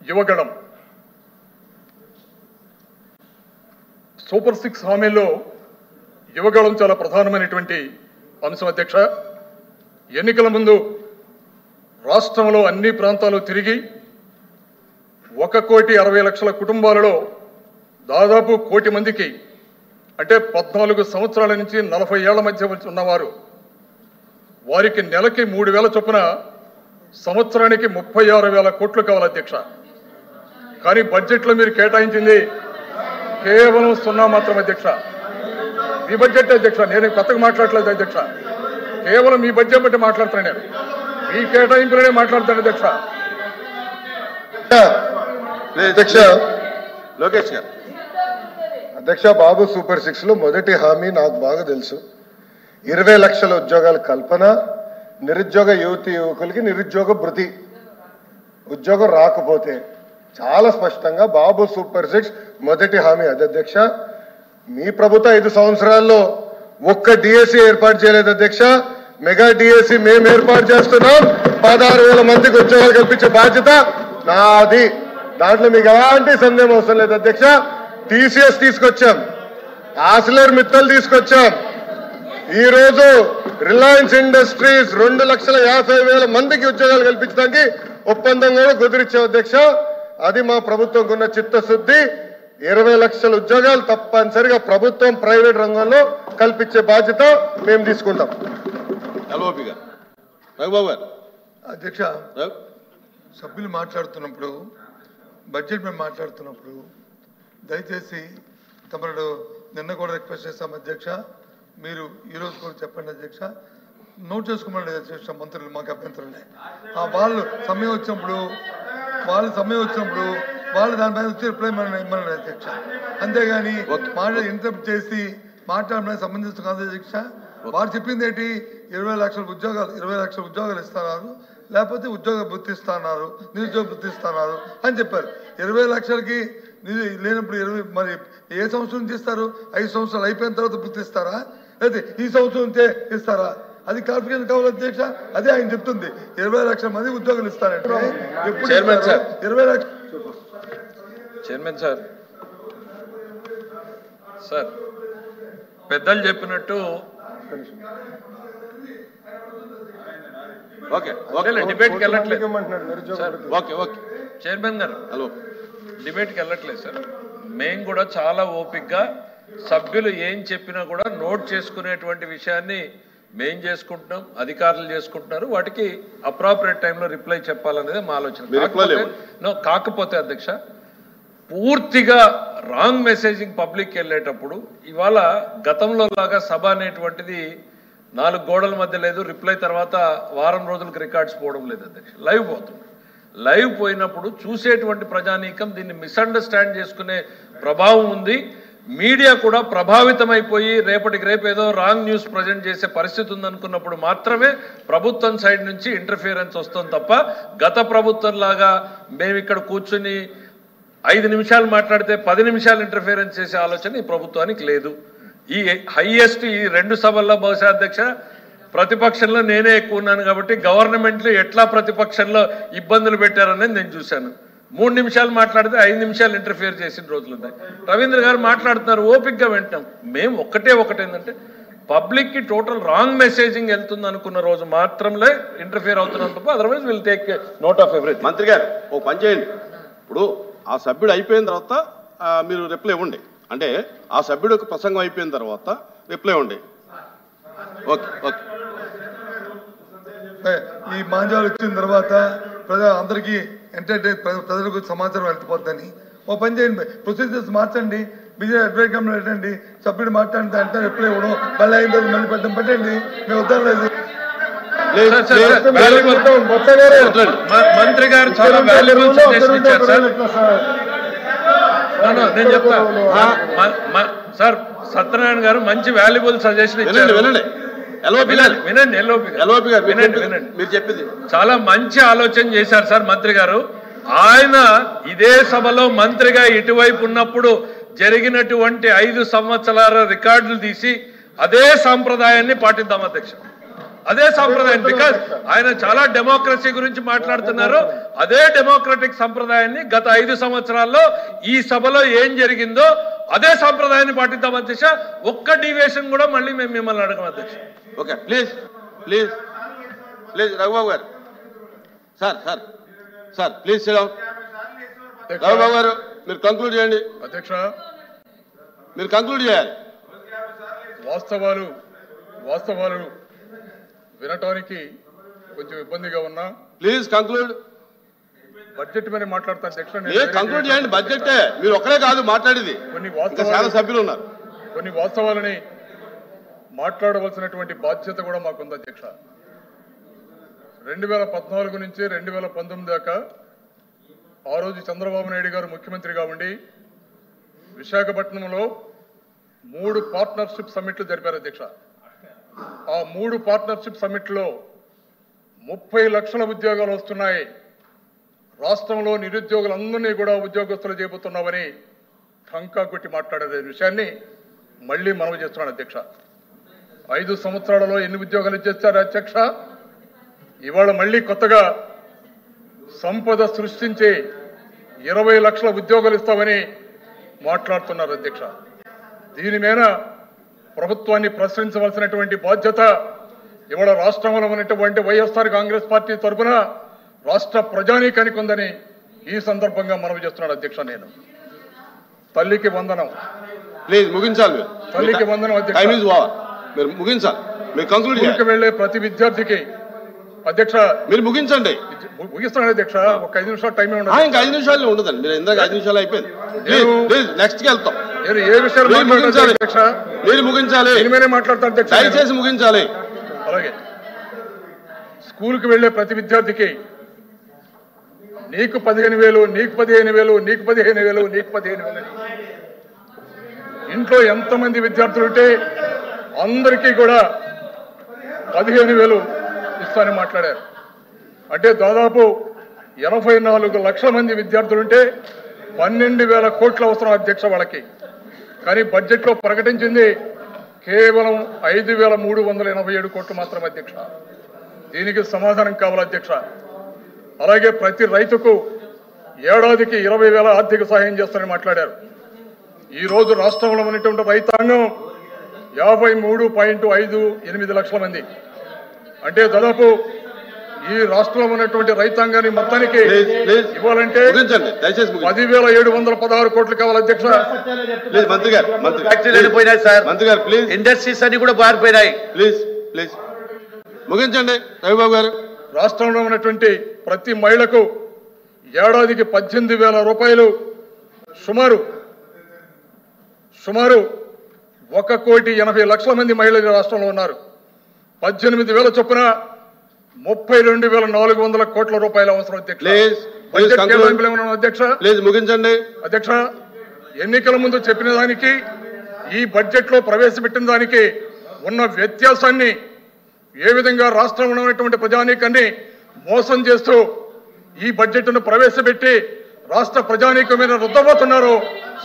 Yuvagalam super 6 హామీల్లో Yuvagalam చాలా ప్రధానమైనటువంటి అంశం అధ్యక్ష. ఎన్నికల ముందు రాష్ట్రంలో అన్ని ప్రాంతాలు తిరిగి 1,60,00,000 కుటుంబాలలో దాదాపు 1,00,00,000 మందికి అంటే 14 సంవత్సరాల నుంచి 40 ఏళ్ల మధ్య ఉన్నవారు వారికి నెలకి 3,000 చొప్పున సంవత్సరానికి 36,000 కోట్లు కావాలి అధ్యక్ష. కానీ బడ్జెట్లో మీరు కేటాయించింది కేవలం 0 మాత్రం అధ్యక్ష. మీ బడ్జెట్ అధ్యక్ష, నేను కొత్తగా మాట్లాడలేదు అధ్యక్ష, కేవలం మీ బడ్జెట్ బట్టి మాట్లాడుతాను. నేను మీ కేటాయింపులనే మాట్లాడతాను అధ్యక్ష. అధ్యక్ష లోకేష్ గారు. అధ్యక్ష, బాబు సూపర్ 6 లో మొదటి హామీ నాకు బాగా తెలుసు. 20 లక్షల ఉద్యోగాల కల్పన, నిరుద్యోగ యువతి యువకులకి నిరుద్యోగ భృతి. ఉద్యోగం రాకపోతే చాలా స్పష్టంగా బాబు సూపర్ 6 మొదటి హామీ అది అధ్యక్ష. మీ ప్రభుత్వం 5 సంవత్సరాల్లో ఒక్క డిఎస్సి ఏర్పాటు చేయలేదు అధ్యక్ష. మెగా డిఎస్సి మేము ఏర్పాటు చేస్తున్నాం. 16,000 మందికి ఉద్యోగాలు కల్పించే బాధ్యత నాది. దాంట్లో మీకు ఎలాంటి సందేహం అవసరం లేదు అధ్యక్ష. టీసీఎస్ తీసుకొచ్చాం, ఆసిలర్ మిత్తల్ తీసుకొచ్చాం. ఈ రోజు రిలయన్స్ ఇండస్ట్రీస్ 2,50,000 మందికి ఉద్యోగాలు కల్పించడానికి ఒప్పందం కూడా కుదిరించాం అధ్యక్ష. అది మా ప్రభుత్వంకు ఉన్న చిత్తశుద్ధి. 20 లక్షల ఉద్యోగాలు తప్పనిసరిగా ప్రభుత్వం ప్రైవేట్ రంగంలో కల్పించే బాధ్యత మేము తీసుకుంటాం. అధ్యక్ష, సభ్యులు మాట్లాడుతున్నప్పుడు బడ్జెట్ మేము మాట్లాడుతున్నప్పుడు దయచేసి తమను నిన్న కూడా రిక్వెస్ట్ చేస్తాం అధ్యక్ష, మీరు ఈరోజు కూడా చెప్పండి అధ్యక్ష. నోట్ చేసుకోమని అధ్యక్ష, మంత్రులు మాకు అభ్యంతరులే. వాళ్ళు సమయం వచ్చినప్పుడు వాళ్ళు దానిపైన వచ్చి రిప్లై ఇమ్మన్నాడు అధ్యక్ష. అంతేగాని ఇంటరప్ట్ చేసి మాట్లాడడానికి సంబంధించిన కాదు అధ్యక్ష. వారు చెప్పింది ఏంటి, 20 లక్షల ఉద్యోగాలు ఇస్తున్నారు, లేకపోతే ఉద్యోగ భృతి ఇస్తున్నారు, నిరుద్యోగ భృతి ఇస్తున్నారు అని చెప్పారు. 20 లక్షలకి లేనప్పుడు మరి ఏ సంవత్సరం నుంచి ఇస్తారు? 5 సంవత్సరాలు అయిపోయిన తర్వాత భృతి ఇస్తారా, అయితే ఈ సంవత్సరం నుంచే ఇస్తారా? అది క్లారిఫికేషన్ కావాలి అధ్యక్ష. అదే ఆయన చెప్తుంది. 20 లక్షల మంది ఉద్యోగాలు ఇస్తారంటే ఎప్పుడు 20 లక్షలు? చైర్మన్ సార్, పెద్దలు చెప్పినట్టు డిబేట్కి వెళ్ళట్లేదు చైర్మన్ గారు. హలో, డిబేట్కి వెళ్ళట్లేదు సార్. మేము కూడా చాలా ఓపిక్గా సభ్యులు ఏం చెప్పినా కూడా నోట్ చేసుకునేటువంటి విషయాన్ని మేం చేసుకుంటున్నాం, అధికారులు చేసుకుంటున్నారు. వాటికి అప్రాపరియేట్ టైంలో రిప్లై చెప్పాలనేది మా ఆలోచన. కాకపోతే అధ్యక్ష, పూర్తిగా రాంగ్ మెసేజింగ్ పబ్లిక్కి వెళ్ళేటప్పుడు ఇవాళ గతంలో లాగా సభ అనేటువంటిది 4 గోడల మధ్య లేదు. రిప్లై తర్వాత వారం రోజులకు రికార్డ్స్ పోవడం లేదు అధ్యక్ష. లైవ్ పోతుంది. లైవ్ పోయినప్పుడు చూసేటువంటి ప్రజానీకం దీన్ని మిస్అండర్స్టాండ్ చేసుకునే ప్రభావం ఉంది. మీడియా కూడా ప్రభావితమైపోయి రేపటికి రేపు ఏదో రాంగ్ న్యూస్ ప్రజెంట్ చేసే పరిస్థితి ఉందనుకున్నప్పుడు మాత్రమే ప్రభుత్వం సైడ్ నుంచి ఇంటర్ఫియరెన్స్ వస్తుంది తప్ప గత ప్రభుత్వం లాగా మేము ఇక్కడ కూర్చుని 5 నిమిషాలు మాట్లాడితే 10 నిమిషాలు ఇంటర్ఫియరెన్స్ చేసే ఆలోచన ఈ ప్రభుత్వానికి లేదు. ఈ హైయెస్ట్ ఈ 2 సభల్లో బహుశా అధ్యక్ష ప్రతిపక్షంలో నేనే ఎక్కువ ఉన్నాను కాబట్టి గవర్నమెంట్లో ఎట్లా ప్రతిపక్షంలో ఇబ్బందులు పెట్టారనేది నేను చూశాను. 3 నిమిషాలు మాట్లాడితే 5 నిమిషాలు ఇంటర్ఫియర్ చేసిన రోజులు ఉన్నాయి. రవీంద్ర గారు మాట్లాడుతున్నారు, ఓపిక్గా వింటాం. మేము ఒకటేందంటే పబ్లిక్కి టోటల్ రాంగ్ మెసేజింగ్ వెళ్తుంది అనుకున్న రోజు మాత్రమే ఇంటర్ఫియర్ అవుతున్నాం తప్ప otherwise will take note of everything. మంత్రి గారు ఓ పని చేయండి, ఇప్పుడు ఆ సభ్యుడు అయిపోయిన తర్వాత మీరు రిప్లై ఇవ్వండి. అంటే ఆ సభ్యుడు ప్రసంగం అయిపోయిన తర్వాత రిప్లై ఇవ్వండి. Okay okay. ఈ మాంజాలు వచ్చిన తర్వాత అందరికీ ప్రజలకు సమాచారం వెళ్ళిపోద్దని ఓ పని చేయండి, ప్రొసీజర్స్ మార్చండి. బిజెపి అడ్వైట్ పెట్టండి, సభ్యుడు మాట్లాడితే అంటే రిప్లై ఇవ్వడం, మళ్ళీ అయిన తర్వాత మళ్ళీ పెట్టండి. మేము వద్దలేదు. మంత్రి గారు చాలా వాల్యుబుల్ సజెషన్ ఇచ్చారు సార్. నేను చెప్తా సార్, సత్యనారాయణ గారు మంచి వాల్యుబుల్ సజెషన్ ఇచ్చారు. వినండి, మీరు చెప్పింది చాలా మంచి ఆలోచన చేశారు సార్ మంత్రి గారు. ఆయన ఇదే సభలో మంత్రిగా ఇటువైపు ఉన్నప్పుడు జరిగినటువంటి 5 సంవత్సరాల రికార్డులు తీసి అదే సాంప్రదాయాన్ని పాటిద్దాం అధ్యక్ష. అదే సంప్రదాయం. బికాజ్ ఆయన చాలా డెమోక్రసీ గురించి మాట్లాడుతున్నారు. అదే డెమోక్రటిక్ సంప్రదాయాన్ని గత 5 సంవత్సరాల్లో ఈ సభలో ఏం జరిగిందో అదే సంప్రదాయాన్ని పాటిద్దాం అధ్యక్ష. ఒక్క డివియేషన్ కూడా మళ్ళీ మేము మిమ్మల్ని అడగం అధ్యక్ష. Okay, please please please Raghubabu గారు. Sir sir sir please sit down. Raghubabu గారు మీరు కంక్లూడ్ చేయండి. అధ్యక్ష, మీరు కంక్లూడ్ చేయాలి. వాస్తవాలు వినటానికి కొంచెం ఇబ్బందిగా ఉన్నా ప్లీజ్ కంక్లూడ్. బడ్జెట్ మీద మాట్లాడతాను అధ్యక్ష. కంక్లూడ్ చేయండి. బడ్జెటే మీరు ఒక్కడే కాదు మాట్లాడేది, ఇంకా చాలా సభ్యులు ఉన్నారు. కొన్ని వాస్తవాలని మాట్లాడవలసినటువంటి బాధ్యత కూడా మాకుంది అధ్యక్ష. 2014 నుంచి 2019 దాకా ఆ రోజు చంద్రబాబు నాయుడు గారు ముఖ్యమంత్రిగా ఉండి విశాఖపట్నంలో 3 పార్ట్నర్షిప్ సమ్మిట్లు జరిపారు అధ్యక్ష. ఆ 3 పార్ట్నర్షిప్ సమ్మిట్లో 30 లక్షల ఉద్యోగాలు వస్తున్నాయి, రాష్ట్రంలో నిరుద్యోగులందరినీ కూడా ఉద్యోగస్తులు చేయబోతున్నామని ఠంకా కొట్టి మాట్లాడే విషయాన్ని మళ్ళీ మనవి చేస్తున్నాను అధ్యక్ష. 5 సంవత్సరాలలో ఎన్ని ఉద్యోగాలు ఇచ్చేస్తారు అధ్యక్ష? ఇవాళ మళ్ళీ కొత్తగా సంపద సృష్టించి 20 లక్షల ఉద్యోగాలు ఇస్తామని మాట్లాడుతున్నారు అధ్యక్ష. దీని మీద ప్రభుత్వాన్ని ప్రశ్నించవలసినటువంటి బాధ్యత ఇవాళ రాష్ట్రంలో ఉన్నటువంటి వైఎస్ఆర్ కాంగ్రెస్ పార్టీ తరఫున రాష్ట్ర ప్రజానీకానికి ఉందని ఈ సందర్భంగా మనవి చేస్తున్నాడు అధ్యక్ష. నేను తల్లికి వందనం. ప్లీజ్ ముగించాలి మీరు. తల్లికి వందనం అధ్యక్ష. Time is over. మీరు ముగించాలి. మీరు కంక్లూడ్ చేయాలి. వెళ్లే ప్రతి విద్యార్థికి అధ్యక్ష మీరు ముగించండి. ముగిస్తున్నాను అధ్యక్ష. ఒక 5 నిమిషాలు టైం ఉండదు. ఇంకా 5 నిమిషాలు ఉండదండి. మీరు ఇందాక 5 నిమిషాలు అయిపోయింది. ప్లీజ్ నెక్స్ట్ కి వెళ్తాం. నేను ఏ విషయాలు ముగించాలి అధ్యక్ష? మీరు ముగించాలి. దీనిమీదే మాట్లాడతాను అధ్యక్ష. దయచేసి ముగించాలి. అలాగే స్కూల్కి వెళ్లే ప్రతి విద్యార్థికి నీకు 15,000, నీకు 15,000, నీకు 15,000, నీకు 15,000. ఇంట్లో ఎంతమంది విద్యార్థులు ఉంటే అందరికీ కూడా 15,000 ఇస్తానని మాట్లాడారు. అంటే దాదాపు 84 లక్షల మంది విద్యార్థులుంటే 12,000 కోట్ల అవసరం అధ్యక్ష వాళ్ళకి. కానీ బడ్జెట్లో ప్రకటించింది కేవలం 5,387 కోట్లు మాత్రం అధ్యక్ష. దీనికి సమాధానం కావాలి అధ్యక్ష. అలాగే ప్రతి రైతుకు ఏడాదికి 20,000 ఆర్థిక సహాయం చేస్తారని మాట్లాడారు. ఈ రోజు రాష్ట్రంలో ఉన్నటువంటి రైతాంగం 53.58 లక్షల మంది. అంటే దాదాపు ఈ రాష్ట్రంలో ఉన్నటువంటి రైతాంగాన్ని మొత్తానికి ఇవ్వాలంటే 10,716 కోట్లు కావాలి అధ్యక్ష. మంత్రి గారు మంత్రి గారు ప్లీజ్. ఇండస్ట్రీస్ అన్ని కూడా బారిపోయినాయి. ప్లీజ్ ప్లీజ్ ముగించండి రవిబాబు గారు. రాష్ట్రంలో ఉన్నటువంటి ప్రతి మహిళకు ఏడాదికి 18,000 రూపాయలు, సుమారు 1,80,00,000 మంది మహిళలు రాష్ట్రంలో ఉన్నారు. 18,000 చొప్పున 32,400 కోట్ల రూపాయలు అవసరం అధ్యక్ష. ప్లీజ్ ముగించండి అధ్యక్ష. ఎన్నికల ముందు చెప్పిన దానికి ఈ బడ్జెట్ లో ప్రవేశపెట్టిన దానికి ఉన్న వ్యత్యాసాన్ని, ఏ విధంగా రాష్ట్రంలో ఉన్నటువంటి ప్రజానీకాన్ని మోసం చేస్తూ ఈ బడ్జెట్ ను ప్రవేశపెట్టి రాష్ట్ర ప్రజానీకం మీద రుద్దబోతున్నారో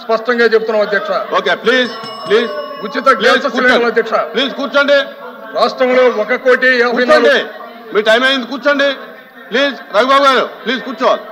స్పష్టంగా చెబుతున్నాం అధ్యక్ష. Okay please please. ఉచిత గ్యాస్ సిలిండర్లు అధ్యక్ష. ప్లీజ్ కూర్చోండి. రాష్ట్రంలో 1,54,00,000. మీ టైం అయింది, కూర్చోండి ప్లీజ్. రఘుబాబు గారు ప్లీజ్ కూర్చోవాలి.